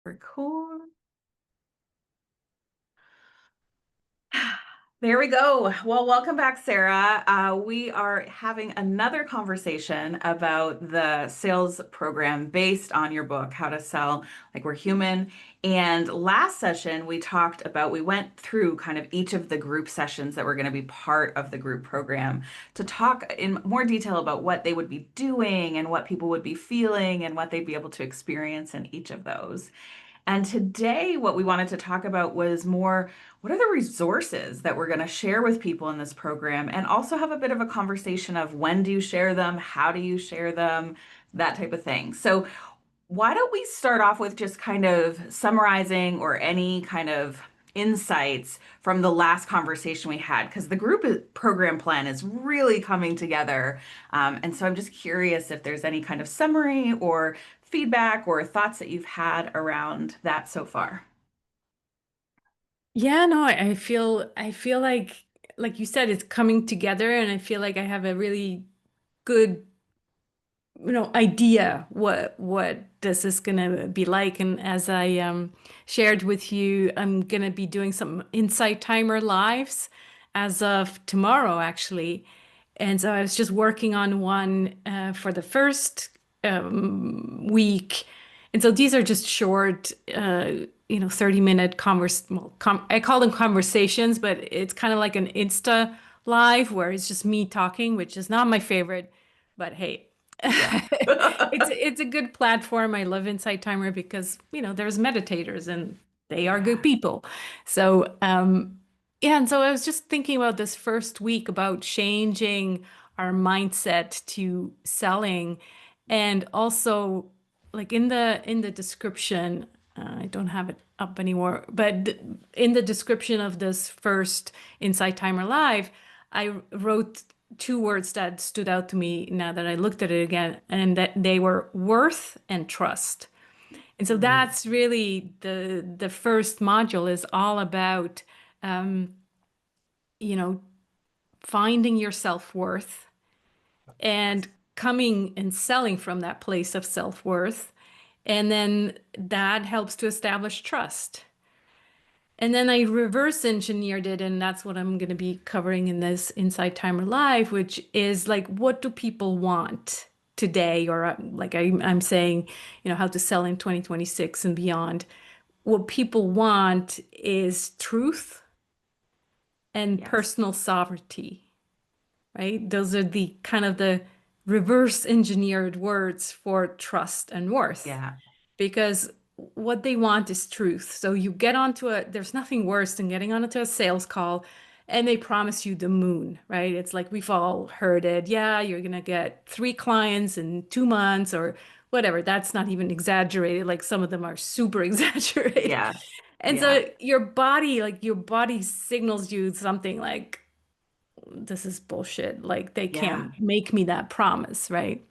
Record. There we go. Well, welcome back, Sarah. We are having another conversation about the sales program based on your book, How to Sell Like We're Human. And last session, we went through kind of each of the group sessions that were going to be part of the group program to talk in more detail about what they would be doing and what people would be feeling and what they'd be able to experience in each of those. And today, what we wanted to talk about was more what are the resources that we're going to share with people in this program, and also have a bit of a conversation of when do you share them, how do you share them, that type of thing. So, why don't we start off with just kind of summarizing or any kind of insights from the last conversation we had? Because the program plan is really coming together. And so I'm just curious if there's any kind of summary or feedback or thoughts that you've had around that so far. Yeah, no, I feel like you said, it's coming together, and I feel like I have a really good, idea what this is gonna be like. And as I shared with you, I'm gonna be doing some Insight Timer lives as of tomorrow, actually. And so I was just working on one for the first week. And so these are just short, 30-minute I call them conversations, but it's kind of like an Insta live where it's just me talking, which is not my favorite, but hey, Yeah. it's a good platform. I love Insight Timer because, there's meditators and they are good Yeah. people. So, yeah, and so I was just thinking about this first week about changing our mindset to selling, and also like in the description, I don't have it up anymore, but in the description of this first Insight Timer Live, I wrote two words that stood out to me now that I looked at it again, and that they were worth and trust. And so Mm, that's really the first module is all about um, you know, finding your self-worth and coming and selling from that place of self-worth. And then that helps to establish trust. And then I reverse engineered it, and that's what I'm going to be covering in this Inside Timer Live, which is like, what do people want today? Or like I'm saying, how to sell in 2026 and beyond. What people want is truth and yes. personal sovereignty, right? Those are the kind of the reverse engineered words for trust and worth, Yeah. because what they want is truth. So you get onto there's nothing worse than getting onto a sales call and they promise you the moon, right? It's like we've all heard it. Yeah, you're gonna get 3 clients in 2 months or whatever. That's not even exaggerated. Like some of them are super exaggerated. Yes. And Yeah. so your body signals you something like, this is bullshit. Like they Yeah. can't make me that promise, right?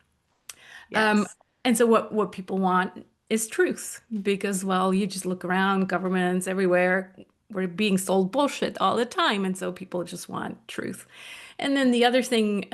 Um, Yes. and so what people want is truth because, well, you just look around, governments everywhere, we're being sold bullshit all the time. And so people just want truth. And then the other thing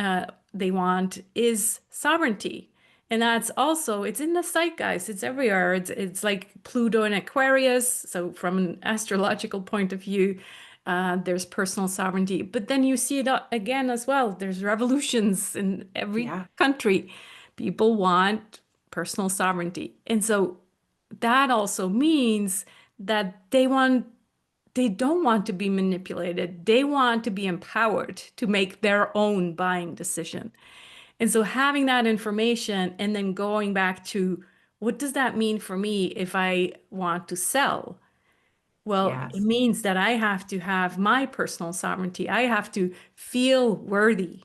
they want is sovereignty. And that's also, it's in the zeitgeist, it's everywhere. It's like Pluto and Aquarius. So from an astrological point of view, there's personal sovereignty. But then you see it again as well. There's revolutions in every Yeah. country. People want personal sovereignty. And so that also means that they don't want to be manipulated. They want to be empowered to make their own buying decision. And so having that information and then going back to, what does that mean for me if I want to sell? Well, it Yes. means that I have to have my personal sovereignty. I have to feel worthy,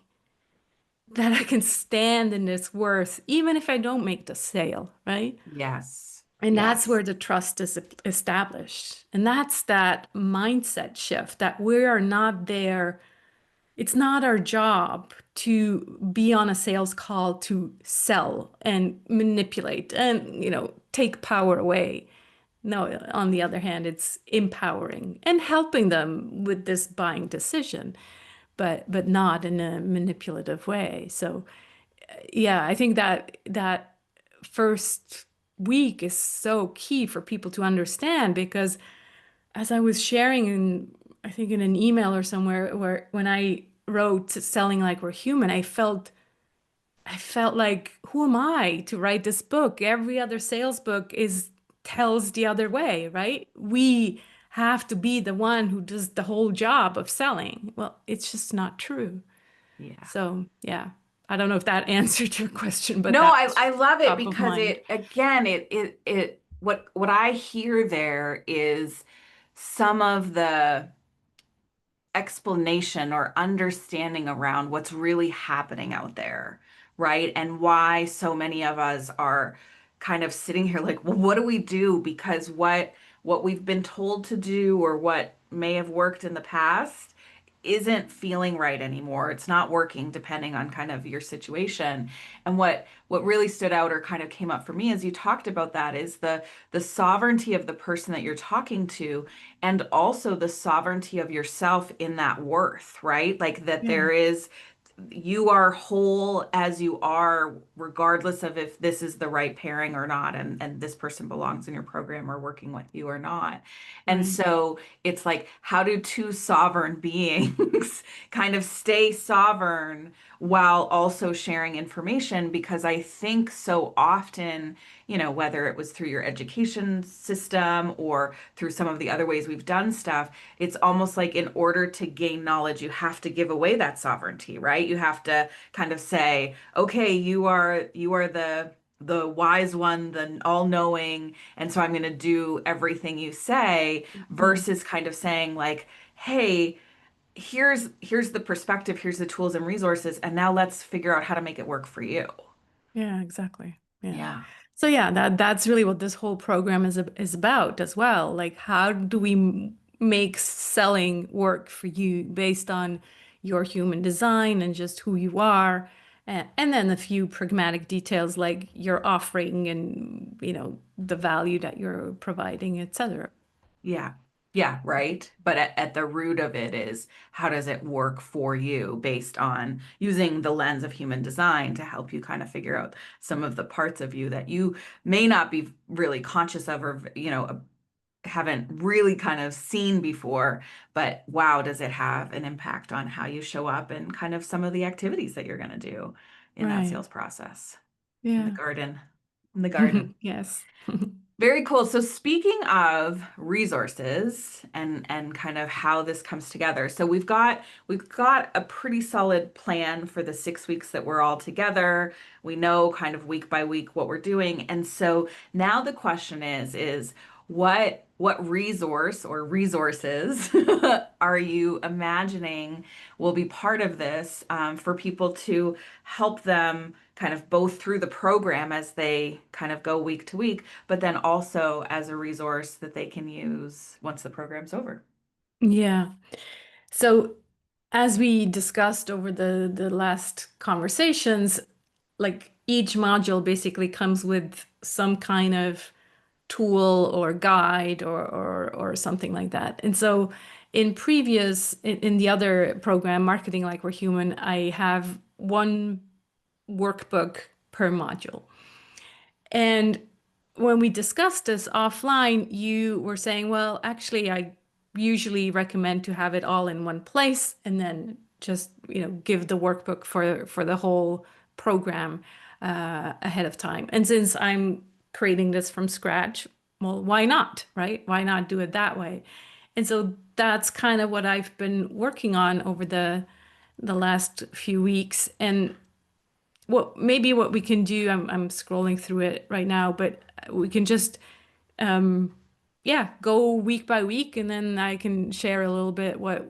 that I can stand in this worth, even if I don't make the sale, right? Yes. And that's Yes. where the trust is established. And that's that mindset shift that we are not there. It's not our job to be on a sales call to sell and manipulate and, take power away. No, on the other hand, it's empowering and helping them with this buying decision, but not in a manipulative way. So yeah, I think that first week is so key for people to understand because as I was sharing in, I think in an email or somewhere where when I wrote selling like we're human, I felt like, who am I to write this book? Every other sales book is tells the other way, right? We have to be the one who does the whole job of selling. Well, it's just not true. Yeah. So, yeah, I don't know if that answered your question, but No, that was I just love it top of because mind. it again it what I hear there is some of the explanation or understanding around what's really happening out there, right? And why so many of us are kind of sitting here like, well, what do we do? Because what we've been told to do or what may have worked in the past isn't feeling right anymore. It's not working depending on kind of your situation. And what really stood out or kind of came up for me as you talked about that is the sovereignty of the person that you're talking to and also the sovereignty of yourself in that worth, right? Like that Yeah, there is you are whole as you are, regardless of if this is the right pairing or not, and this person belongs in your program or working with you or not. And right, so it's like, how do two sovereign beings kind of stay sovereign while also sharing information? Because I think so often, whether it was through your education system or through some of the other ways we've done stuff, it's almost like in order to gain knowledge, you have to give away that sovereignty, right? You have to kind of say, okay, you are the wise one, the all-knowing, and so I'm going to do everything you say, yeah, versus kind of saying like, hey, here's the perspective, here's the tools and resources, and now let's figure out how to make it work for you. yeah, exactly. Yeah. Yeah. So yeah, that's really what this whole program is about as well. Like, how do we make selling work for you based on your human design and just who you are, and then a few pragmatic details like your offering and the value that you're providing, etc. Yeah. Yeah, right. But at the root of it is how does it work for you based on using the lens of human design to help you kind of figure out some of the parts of you that you may not be really conscious of or, haven't really kind of seen before. But wow, does it have an impact on how you show up and kind of some of the activities that you're going to do in that Right. sales process in the Yeah. garden, in the garden. Yes. Very cool. So speaking of resources and kind of how this comes together. So we've got a pretty solid plan for the 6 weeks that we're all together. We know kind of week by week what we're doing. And so now the question is what resource or resources are you imagining will be part of this for people to help them kind of both through the program as they kind of go week to week, but then also as a resource that they can use once the program's over. Yeah. So as we discussed over the last conversations, like each module basically comes with some kind of tool or guide or something like that. And so in the other program, Marketing Like We're Human, I have one workbook per module. And when we discussed this offline, you were saying, well, actually, I usually recommend to have it all in one place and then just, give the workbook for the whole program ahead of time. And since I'm creating this from scratch, well, why not, right? Why not do it that way? And so that's kind of what I've been working on over the last few weeks. And what we can do, I'm scrolling through it right now, but we can just um yeah, go week by week and then I can share a little bit what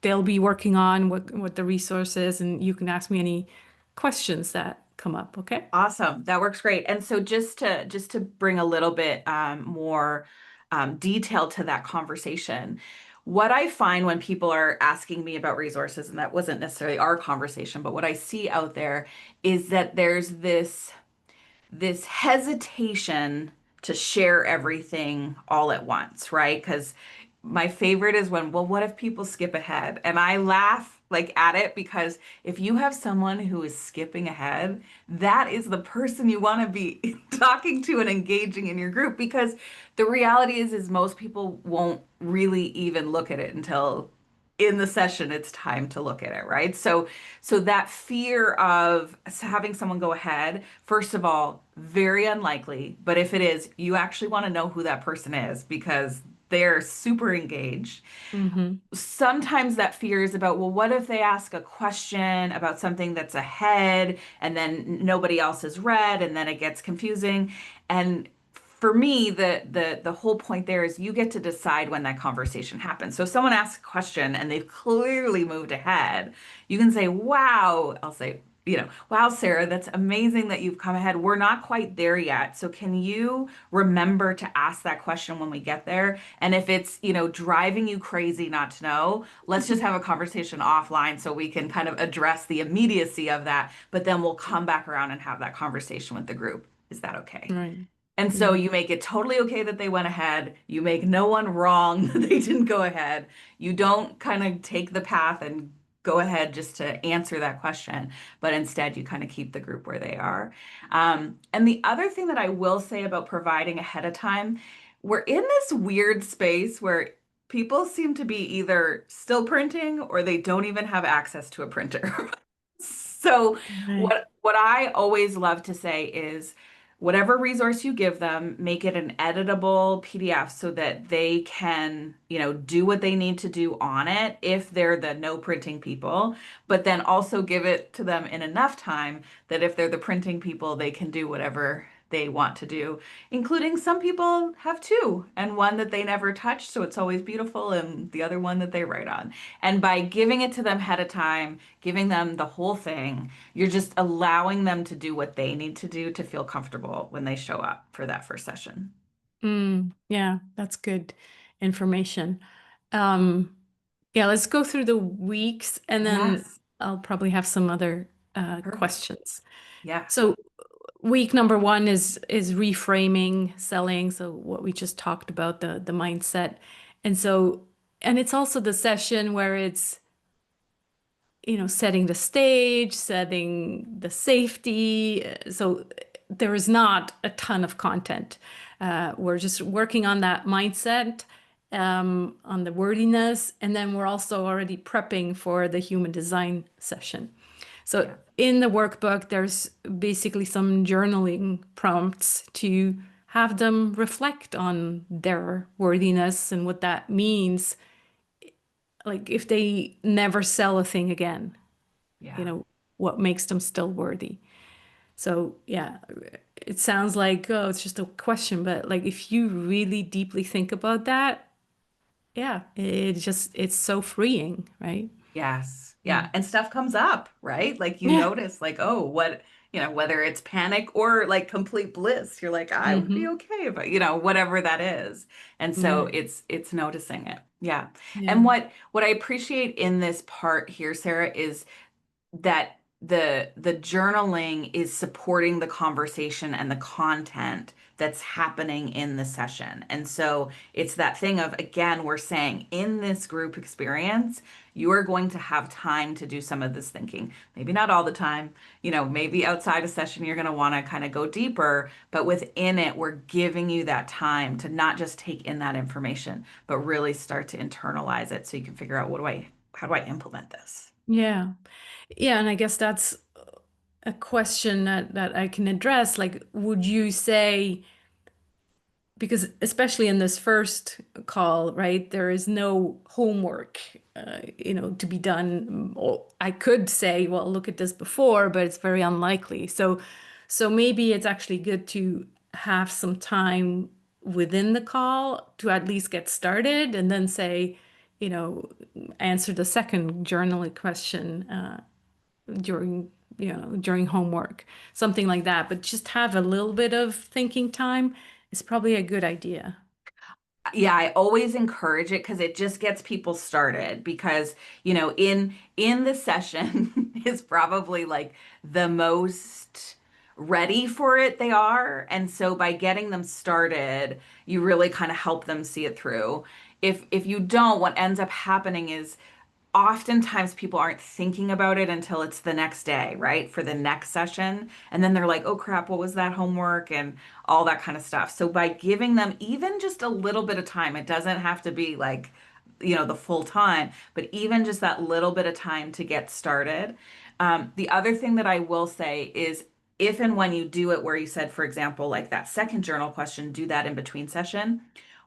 they'll be working on, what the resource is, and you can ask me any questions that come up, okay? Awesome. That works great. And so just to bring a little bit more detail to that conversation, what I find when people are asking me about resources, and that wasn't necessarily our conversation, but what I see out there is that there's this hesitation to share everything all at once, right? Because my favorite is when, well, what if people skip ahead? And I laugh like at it, because if you have someone who is skipping ahead, that is the person you want to be talking to and engaging in your group, because the reality is most people won't really even look at it until in the session it's time to look at it, right? So that fear of having someone go ahead, first of all, very unlikely, but if it is, you actually want to know who that person is because they're super engaged. Mm-hmm. Sometimes that fear is about, well, what if they ask a question about something that's ahead and then nobody else has read and then it gets confusing. And for me, the whole point there is you get to decide when that conversation happens. So if someone asks a question and they've clearly moved ahead, you can say, wow, I'll say, wow, Sarah, that's amazing that you've come ahead. We're not quite there yet. So can you remember to ask that question when we get there? And if it's, driving you crazy not to know, let's just have a conversation offline so we can kind of address the immediacy of that. But then we'll come back around and have that conversation with the group. Is that okay? Right. And so Yeah. you make it totally okay that they went ahead. You make no one wrong that they didn't go ahead. You don't kind of take the path and go ahead just to answer that question, but instead you kind of keep the group where they are. And the other thing that I will say about providing ahead of time, we're in this weird space where people seem to be either still printing or they don't even have access to a printer. So Right. what I always love to say is whatever resource you give them, make it an editable PDF so that they can, do what they need to do on it if they're the no printing people, but then also give it to them in enough time that if they're the printing people, they can do whatever they want to do, including some people have two and one that they never touch, so it's always beautiful, and the other one that they write on. And by giving it to them ahead of time, giving them the whole thing, you're just allowing them to do what they need to do to feel comfortable when they show up for that first session. Yeah, that's good information. Um, yeah, let's go through the weeks and then Yes, I'll probably have some other perfect. questions. Yeah, So week number one is reframing selling. So what we just talked about, the mindset. And so, and it's also the session where it's, setting the stage, setting the safety. So there is not a ton of content. We're just working on that mindset, on the wordiness, and then we're also already prepping for the human design session. So yeah, in the workbook, there's basically some journaling prompts to have them reflect on their worthiness and what that means. Like if they never sell a thing again, you yeah. know, what makes them still worthy. So yeah, it sounds like, oh, it's just a question, but like if you really deeply think about that, yeah, it's so freeing, right? Yes. Yeah. Mm. And stuff comes up, right? Like you Yeah. notice, like, oh, what, whether it's panic or like complete bliss, you're like, I would be Hmm. okay if whatever that is. And so Yeah. it's noticing it. Yeah. And Yeah. what I appreciate in this part here, Sarah, is that the journaling is supporting the conversation and the content that's happening in the session. And so it's that thing of, again, we're saying in this group experience, you are going to have time to do some of this thinking. Maybe not all the time, maybe outside a session, you're going to want to kind of go deeper, but within it, we're giving you that time to not just take in that information, but really start to internalize it so you can figure out how do I implement this? Yeah. Yeah. And I guess that's a question that I can address. Like, would you say, because especially in this first call, right, there is no homework, to be done. Or I could say, well, look at this before, but it's very unlikely. So maybe it's actually good to have some time within the call to at least get started and then say, you know, answer the second journaling question during, during homework, something like that. But just have a little bit of thinking time is probably a good idea. Yeah, I always encourage it because it just gets people started because, in the session is probably like the most ready for it they are. And so by getting them started, you really kind of help them see it through. If you don't, what ends up happening is oftentimes people aren't thinking about it until it's the next day, right? For the next session. And then they're like, oh crap, what was that homework? And all that kind of stuff. So by giving them even just a little bit of time, it doesn't have to be like, the full time, but even just that little bit of time to get started. The other thing that I will say is if and when you do it, where you said, for example, like that second journal question, do that in between session.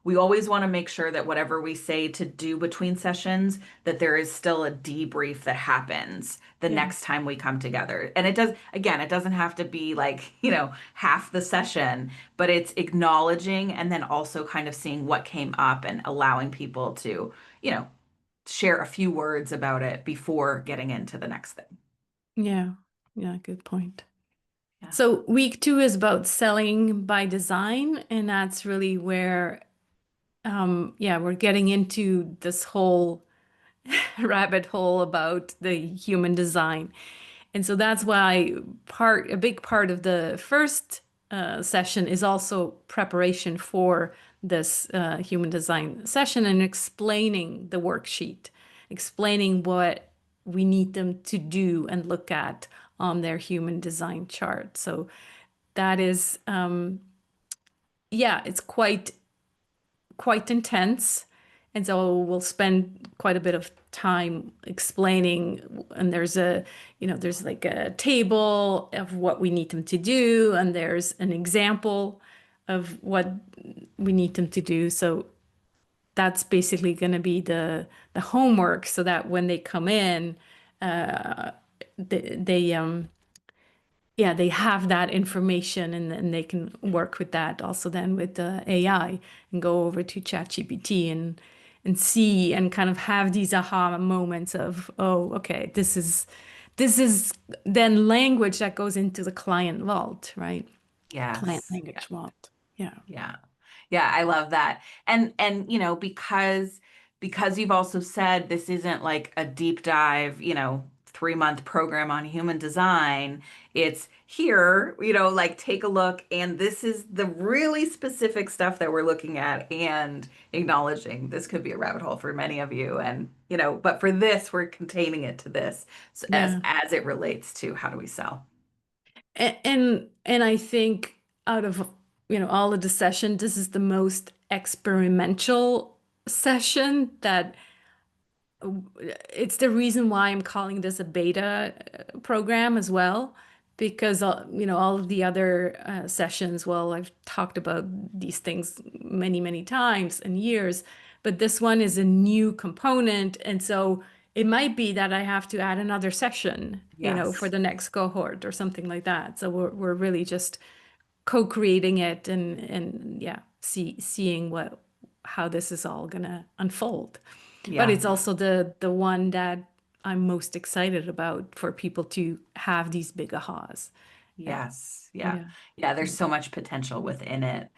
We always want to make sure that whatever we say to do between sessions, that there is still a debrief that happens the Yeah. next time we come together. And it does, again, it doesn't have to be like, half the session, but it's acknowledging and then also kind of seeing what came up and allowing people to, you know, share a few words about it before getting into the next thing. Yeah. Yeah. Good point. Yeah. So week 2 is about selling by design, and that's really where, yeah, we're getting into this whole rabbit hole about the human design. And so that's why a big part of the first session is also preparation for this human design session and explaining the worksheet, explaining what we need them to do and look at on their human design chart. So that is, yeah, it's quite intense. And so we'll spend quite a bit of time explaining, and there's like a table of what we need them to do, and there's an example of what we need them to do. So that's basically going to be the homework, so that when they come in, they yeah, they have that information, and they can work with that also then with the AI and go over to ChatGPT and see and kind of have these aha moments of, oh, okay, this is then language that goes into the client vault, right? Client Yes. language vault. Yeah. Yeah. Yeah, I love that. And because you've also said this isn't like a deep dive, 3-month program on human design. It's here, like take a look, and this is the really specific stuff that we're looking at and acknowledging this could be a rabbit hole for many of you. And, but for this, we're containing it to this, so as Yeah. as it relates to how do we sell. And I think out of all of the session, this is the most experimental session that it's the reason why I'm calling this a beta program as well, because all of the other sessions, well, I've talked about these things many, many times and years, but this one is a new component, and so it might be that I have to add another session, for Yes. the next cohort or something like that. So we're really just co-creating it and yeah, seeing how this is all gonna unfold. But Yeah. it's also the one that I'm most excited about for people to have these big ahas. Yeah. Yes. Yeah. Yeah. Yeah. There's Yeah. so much potential within it.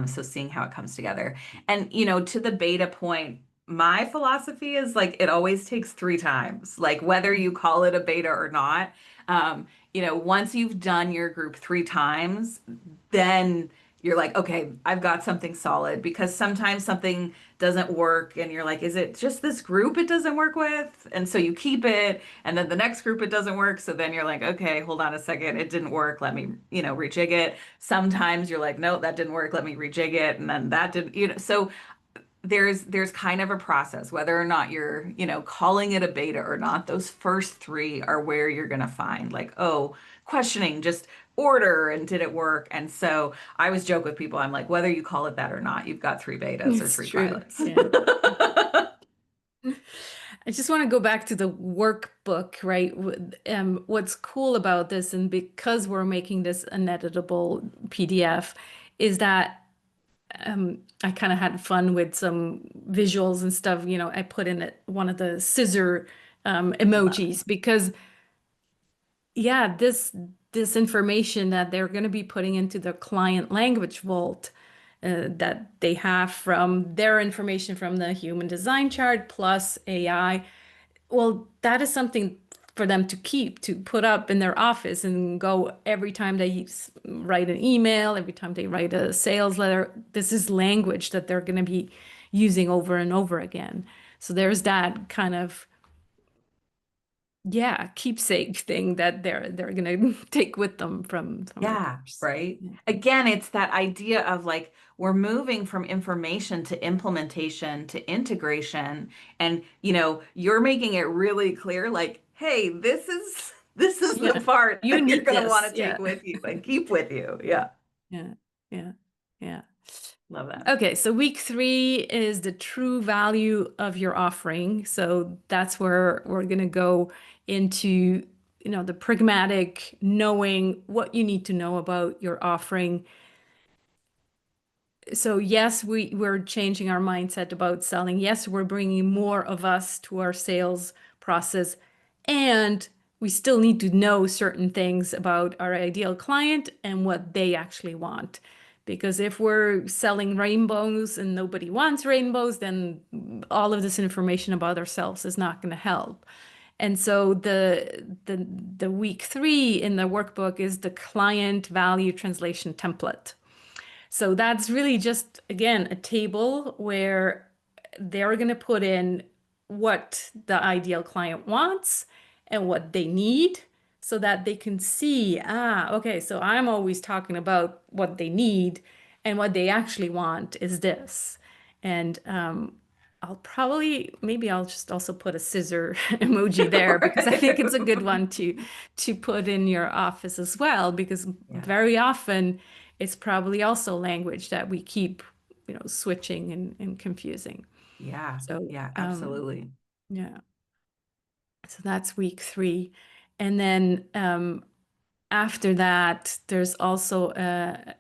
So seeing how it comes together. And, to the beta point, my philosophy is like it always takes 3 times, like whether you call it a beta or not. Once you've done your group 3 times, then you're like, okay, I've got something solid, because sometimes something doesn't work and you're like, is it just this group it doesn't work with? And so you keep it, and then the next group it doesn't work. So then you're like, okay, hold on a second, it didn't work. Let me, rejig it. Sometimes you're like, no, that didn't work. Let me rejig it. And then that didn't, so there's kind of a process, whether or not you're, calling it a beta or not. Those first 3 are where you're going to find like, oh, questioning just order and did it work. And so I always joke with people, I'm like, whether you call it that or not, you've got 3 betas or It's 3 true. pilots. Yeah. I just want to go back to the workbook, right? What's cool about this, and because we're making this an editable PDF, is that I kind of had fun with some visuals and stuff. I put in one of the scissor emojis because, yeah, this information that they're going to be putting into the client language vault that they have from their information from the human design chart plus AI. Well, that is something for them to keep, to put up in their office and go every time they write an email, every time they write a sales letter. This is language that they're going to be using over and over again. So there's that kind of yeah, keepsake thing that they're gonna take with them from the Yeah, course. right. Yeah. Again, it's that idea of like we're moving from information to implementation to integration. And you're making it really clear, like, hey, this is the Yeah. part You that you're need gonna want this. to Yeah. take with you and keep with you. Yeah. Yeah. Yeah. Yeah. Love that. Okay, so week 3 is the true value of your offering. So that's where we're going to go into, the pragmatic knowing what you need to know about your offering. So yes, we're changing our mindset about selling. Yes, we're bringing more of us to our sales process, and we still need to know certain things about our ideal client and what they actually want. Because if we're selling rainbows and nobody wants rainbows, then all of this information about ourselves is not going to help. And so the week 3 in the workbook is the client value translation template. So that's really just, again, a table where they're going to put in what the ideal client wants and what they need so that they can see, okay, so I'm always talking about what they need and what they actually want is this. And maybe I'll just also put a scissor emoji there because I think Right. it's a good one to put in your office as well, because Yeah. very often it's probably also language that we keep, switching and confusing. Yeah. So, Yeah, absolutely. yeah. So that's week 3. And then after that, there's also a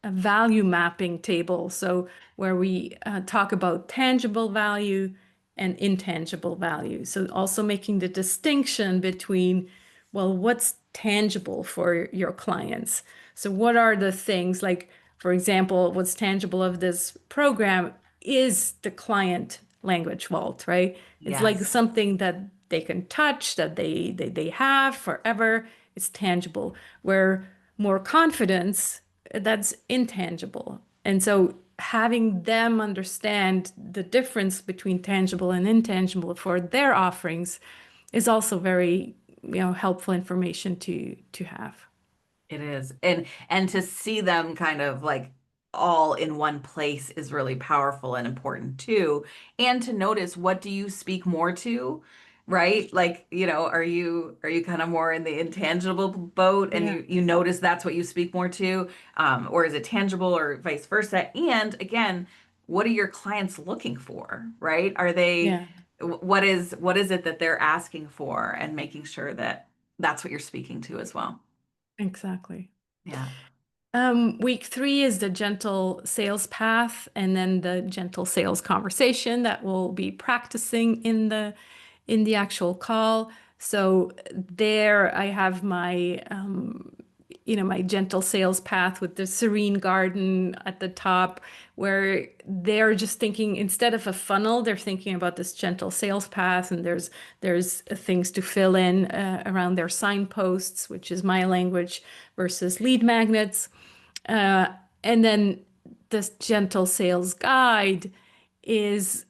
value mapping table. So where we talk about tangible value and intangible value. So also making the distinction between, well, what's tangible for your clients? So what are the things like, for example, what's tangible of this program is the client language vault, right? It's like Yes. something that they can touch, that they have forever. It's tangible. Where more confidence, that's intangible. And so having them understand the difference between tangible and intangible for their offerings is also very, helpful information to have. It is. And to see them kind of like all in one place is really powerful and important too. And to notice, what do you speak more to? Right? Like, are you kind of more in the intangible boat and Yeah. you notice that's what you speak more to? Or is it tangible or vice versa? And again, what are your clients looking for? Right? Yeah, What is it that they're asking for, and making sure that that's what you're speaking to as well. exactly. Yeah. Week 3 is the gentle sales path, and then the gentle sales conversation that we'll be practicing in the actual call. So there I have my gentle sales path with the serene garden at the top, where they're just thinking, instead of a funnel, they're thinking about this gentle sales path, and there's things to fill in around their signposts, which is my language, versus lead magnets. Uh, and then this gentle sales guide is,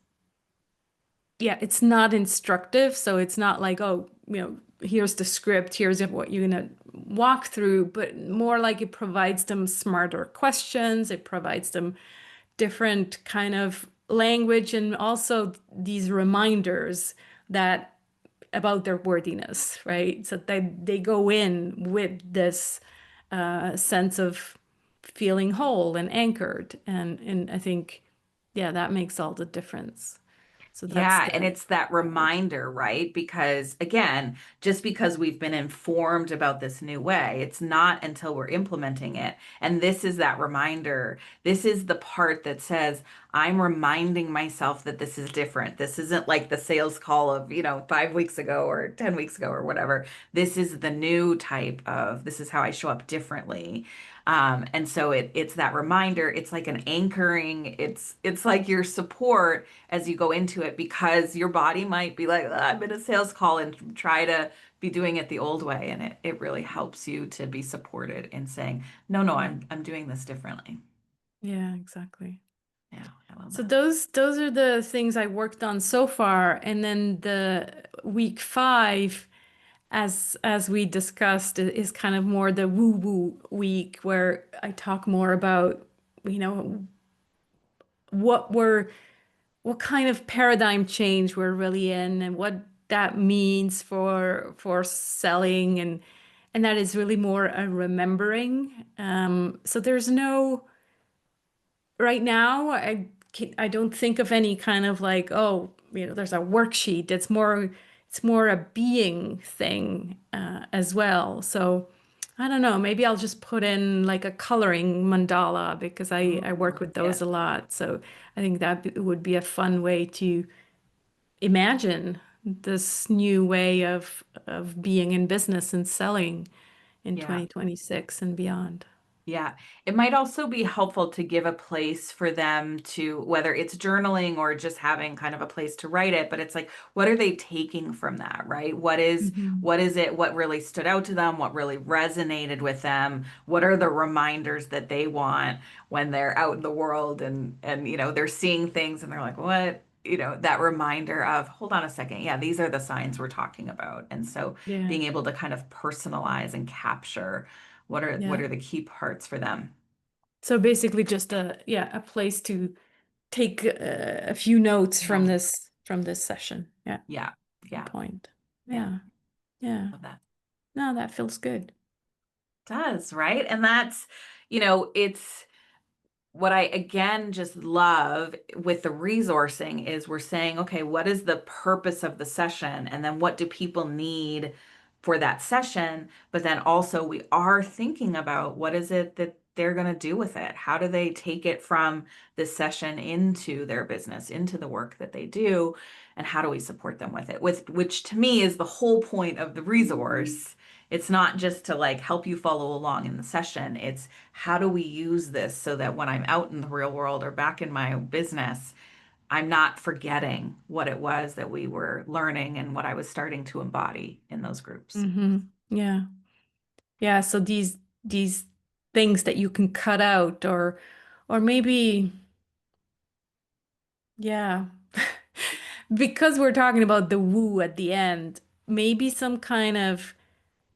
yeah, it's not instructive. So it's not like, oh, here's the script, here's what you're going to walk through, but more like it provides them smarter questions. It provides them different kind of language and also these reminders that about their worthiness, right? So they go in with this sense of feeling whole and anchored. And I think, yeah, that makes all the difference. So that's Yeah, and the it's that language. reminder, right? Because again, just because we've been informed about this new way, it's not until we're implementing it. And this is that reminder. This is the part that says, I'm reminding myself that this is different. This isn't like the sales call of, 5 weeks ago or 10 weeks ago or whatever. This is the new type of, this is how I show up differently. And so it's that reminder. It's like an anchoring. It's like your support as you go into it, because your body might be like, I'm in a sales call, and try to be doing it the old way. And it really helps you to be supported in saying, no, no, Yeah. I'm doing this differently. Yeah, exactly. Yeah, I love So that. those are the things I worked on so far. And then the week 5. as we discussed, is kind of more the woo-woo week where I talk more about, you know, what we're what kind of paradigm change we're really in and what that means for selling and that is really more a remembering. So there's no right now I don't think of any kind of like, oh, there's a worksheet. It's more a being thing as well. So I don't know, maybe I'll just put in like a coloring mandala because I work Ooh, with those yes. a lot. So I think would be a fun way to imagine this new way of being in business and selling in Yeah. 2026 and beyond. Yeah, it might also be helpful to give a place for them to, whether it's journaling or just having kind of a place to write it, but it's like, what are they taking from that, right? Hmm. What is it, what really stood out to them, what really resonated with them? What are the reminders that they want when they're out in the world and they're seeing things and they're like, what? That reminder of, hold on a second. Yeah, these are the signs we're talking about. And so Yeah, being able to kind of personalize and capture what yeah. are the key parts for them? So basically just a place to take a few notes from No. this session. Yeah, Yeah. good Yeah. point. Yeah. Yeah, yeah. Love that. No, that feels good. Does, right? And it's what I again just love with the resourcing is we're saying, okay, what is the purpose of the session? And then what do people need for that session? But then also we are thinking about what is it that they're going to do with it? How do they take it from this session into their business, into the work that they do? And how do we support them with it? Which to me is the whole point of the resource. It's not just to like help you follow along in the session. It's how do we use this so that when I'm out in the real world or back in my business, I'm not forgetting what it was that we were learning and what I was starting to embody in those groups. Yeah. Yeah, so these things that you can cut out or maybe yeah. Because we're talking about the woo at the end, maybe some kind of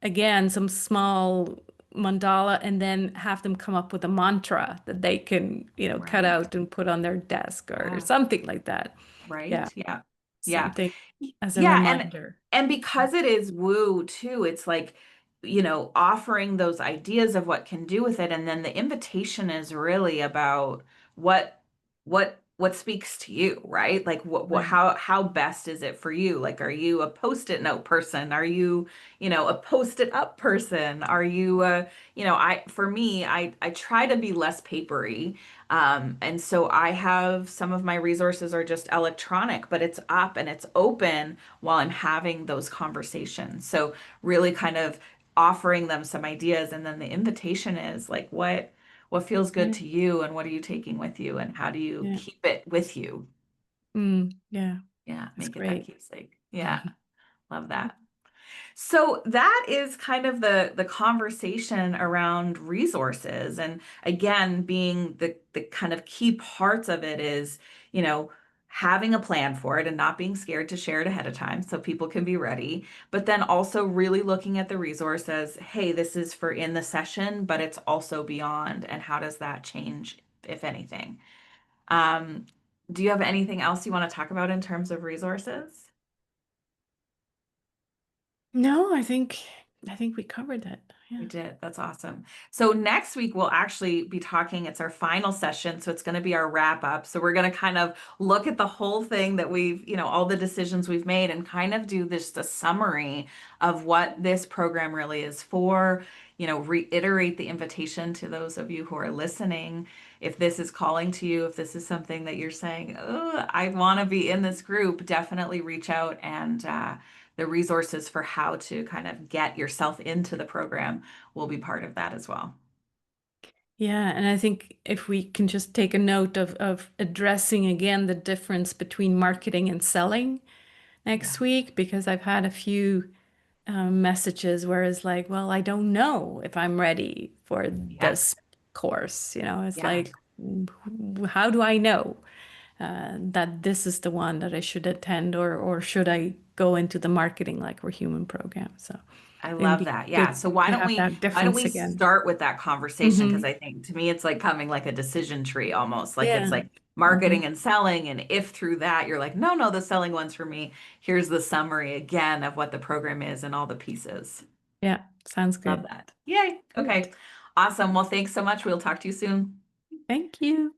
again, some small mandala and then have them come up with a mantra that they can, cut Right. out and put on their desk or Yeah. something like that. Right. Yeah, Yeah. Yeah. something as a Yeah, and reminder. and because it is woo too, it's like, offering those ideas of what can do with it, and then the invitation is really about what what speaks to you, right? Like Right. how best is it for you? Like, are you a post-it note person? Are you, a post-it up person? Are you for me, I try to be less papery. And so I have some of my resources are just electronic, but it's up and it's open while I'm having those conversations. So really kind of offering them some ideas and then the invitation is like what feels good Yeah. to you and what are you taking with you and how do you Yeah. keep it with you? Yeah. Yeah, That's make it that great. keepsake. Yeah, love that. So that is kind of the conversation around resources. And again, being the kind of key parts of it is, you know, having a plan for it and not being scared to share it ahead of time so people can be ready. But then also really looking at the resource as, hey, this is for in the session, but it's also beyond. And how does that change, if anything? Um, do you have anything else you want to talk about in terms of resources? No, I think we covered it. We Yeah. did. That's awesome. So next week we'll actually be talking, it's our final session, so it's going to be our wrap up. So we're going to kind of look at the whole thing that we've, all the decisions we've made and kind of do this a summary of what this program really is for, reiterate the invitation to those of you who are listening. If this is calling to you, if this is something that you're saying, oh, I want to be in this group, definitely reach out and the resources for how to kind of get yourself into the program will be part of that as well. Yeah, and I think if we can just take a note of addressing again the difference between marketing and selling next Yeah. week, because I've had a few messages where it's like, well, I don't know if I'm ready for Yeah. this course. It's Yeah. like, how do I know? that this is the one that I should attend, or should I go into the marketing like we're human program. So I it'd love be that. Yeah. good So to have that why don't difference we again. start with that conversation? Because Hmm. I think to me it's like coming like a decision tree almost. Like it's Yeah. like Hmm. marketing and selling. And if through that you're like, no, no, the selling one's for me. Here's the summary again of what the program is and all the pieces. Yeah. Sounds Love good. that. Yay. Good. Okay. Awesome. Well, thanks so much. We'll talk to you soon. Thank you.